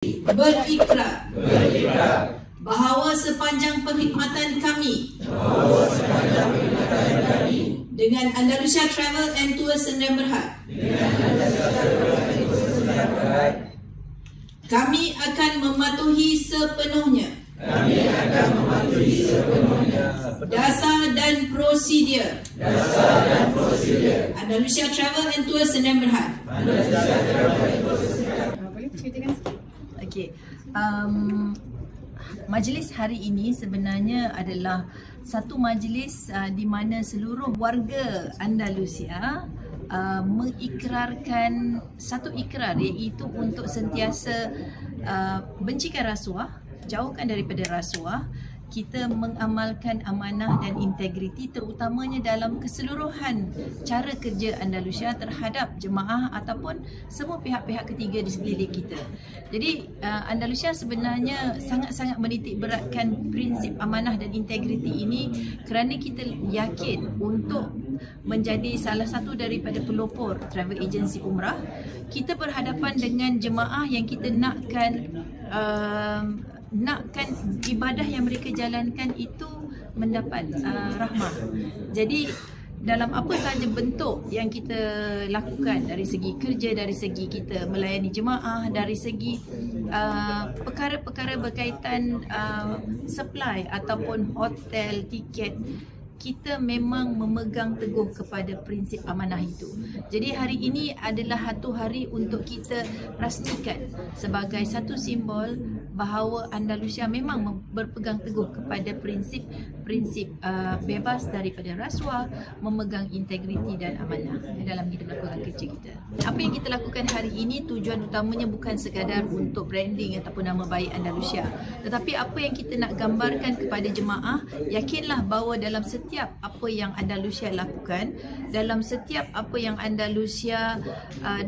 Berikrar bahawa sepanjang perkhidmatan kami dengan Andalusia Travel and Tours Sdn Bhd, kami akan mematuhi sepenuhnya dasar dan prosedur Andalusia Travel and Tours Sdn Bhd. Boleh ceritakan sikit? Okey. Majlis hari ini sebenarnya adalah satu majlis di mana seluruh warga Andalusia mengikrarkan satu ikrar, iaitu untuk sentiasa bencikan rasuah, jauhkan daripada rasuah. Kita mengamalkan amanah dan integriti, terutamanya dalam keseluruhan cara kerja Andalusia terhadap jemaah ataupun semua pihak-pihak ketiga di sekeliling kita. Jadi Andalusia sebenarnya sangat-sangat menitik beratkan prinsip amanah dan integriti ini kerana kita yakin untuk menjadi salah satu daripada pelopor travel agency umrah. Kita berhadapan dengan jemaah yang kita nakkan ibadah yang mereka jalankan itu mendapat rahmah. Jadi dalam apa sahaja bentuk yang kita lakukan, dari segi kerja, dari segi kita melayani jemaah, dari segi perkara-perkara berkaitan supply ataupun hotel, tiket, kita memang memegang teguh kepada prinsip amanah itu. Jadi hari ini adalah satu hari untuk kita pastikan sebagai satu simbol bahawa Andalusia memang berpegang teguh kepada prinsip bebas daripada rasuah, memegang integriti dan amanah dalam kita melakukan kerja kita. Apa yang kita lakukan hari ini, tujuan utamanya bukan sekadar untuk branding ataupun nama baik Andalusia, tetapi apa yang kita nak gambarkan kepada jemaah, yakinlah bahawa dalam setiap apa yang Andalusia lakukan, dalam setiap apa yang Andalusia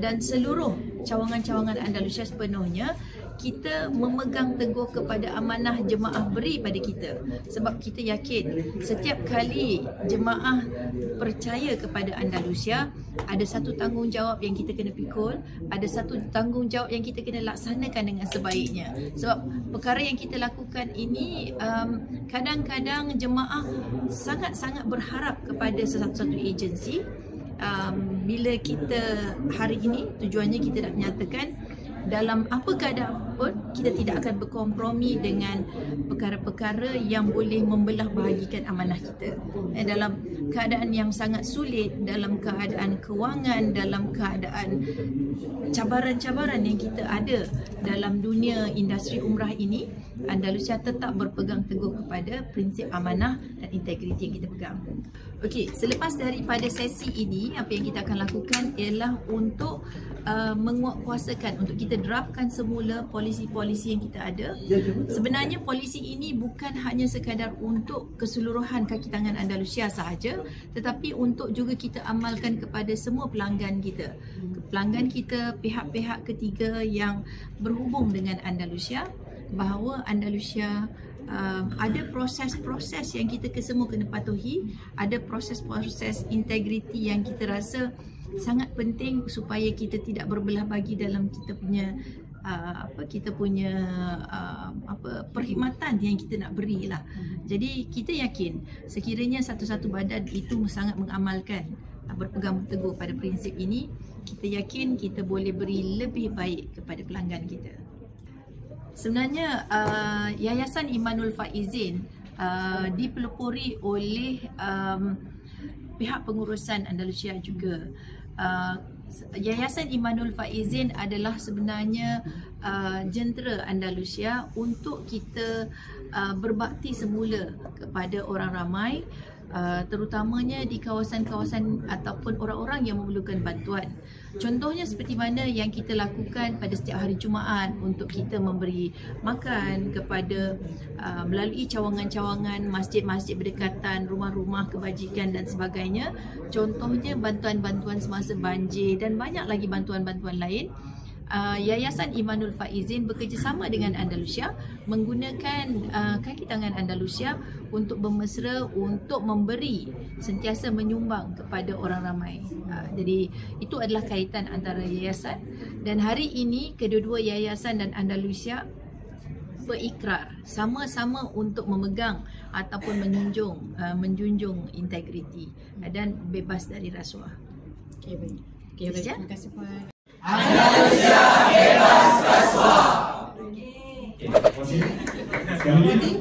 dan seluruh cawangan-cawangan Andalusia sepenuhnya, kita memegang teguh kepada amanah jemaah beri pada kita. Sebab kita yakin setiap kali jemaah percaya kepada Andalusia, ada satu tanggungjawab yang kita kena pikul, ada satu tanggungjawab yang kita kena laksanakan dengan sebaiknya. Sebab perkara yang kita lakukan ini, kadang-kadang jemaah sangat-sangat berharap kepada satu agensi. Bila kita hari ini, tujuannya kita nak menyatakan dalam apa keadaan pun kita tidak akan berkompromi dengan perkara-perkara yang boleh membelah bahagikan amanah kita. Dalam keadaan yang sangat sulit, dalam keadaan kewangan, dalam keadaan cabaran-cabaran yang kita ada dalam dunia industri umrah ini, Andalusia tetap berpegang teguh kepada prinsip amanah dan integriti yang kita pegang. Okey, selepas daripada sesi ini, apa yang kita akan lakukan ialah untuk menguatkuasakan, untuk kita draftkan semula polisi-polisi yang kita ada. Sebenarnya polisi ini bukan hanya sekadar untuk keseluruhan kaki tangan Andalusia sahaja, tetapi untuk juga kita amalkan kepada semua pelanggan kita. Pelanggan kita, pihak-pihak ketiga yang berhubung dengan Andalusia, bahawa Andalusia ada proses-proses yang kita semua kena patuhi, ada proses-proses integriti yang kita rasa sangat penting supaya kita tidak berbelah bagi dalam kita punya perkhidmatan yang kita nak berilah. Jadi kita yakin sekiranya satu-satu badan itu sangat mengamalkan, berpegang teguh pada prinsip ini, kita yakin kita boleh beri lebih baik kepada pelanggan kita. Sebenarnya Yayasan Imanul Faizin dipelopori oleh pihak pengurusan Andalusia juga. Yayasan Imanul Faizin adalah sebenarnya jentera Andalusia untuk kita berbakti semula kepada orang ramai, terutamanya di kawasan-kawasan ataupun orang-orang yang memerlukan bantuan. Contohnya seperti mana yang kita lakukan pada setiap hari Jumaat untuk kita memberi makan kepada melalui cawangan-cawangan masjid-masjid berdekatan, rumah-rumah kebajikan dan sebagainya. Contohnya bantuan-bantuan semasa banjir dan banyak lagi bantuan-bantuan lain. Yayasan Imanul Faizin bekerjasama dengan Andalusia menggunakan kaki tangan Andalusia untuk bermesra untuk memberi, sentiasa menyumbang kepada orang ramai. Jadi itu adalah kaitan antara yayasan, dan hari ini kedua-dua yayasan dan Andalusia berikrar sama-sama untuk memegang ataupun menjunjung integriti dan bebas dari rasuah. Okey, baik. Okey, baik. Terima kasih Puan. Andalusia bebas rasuah. Okey. Sekali lagi.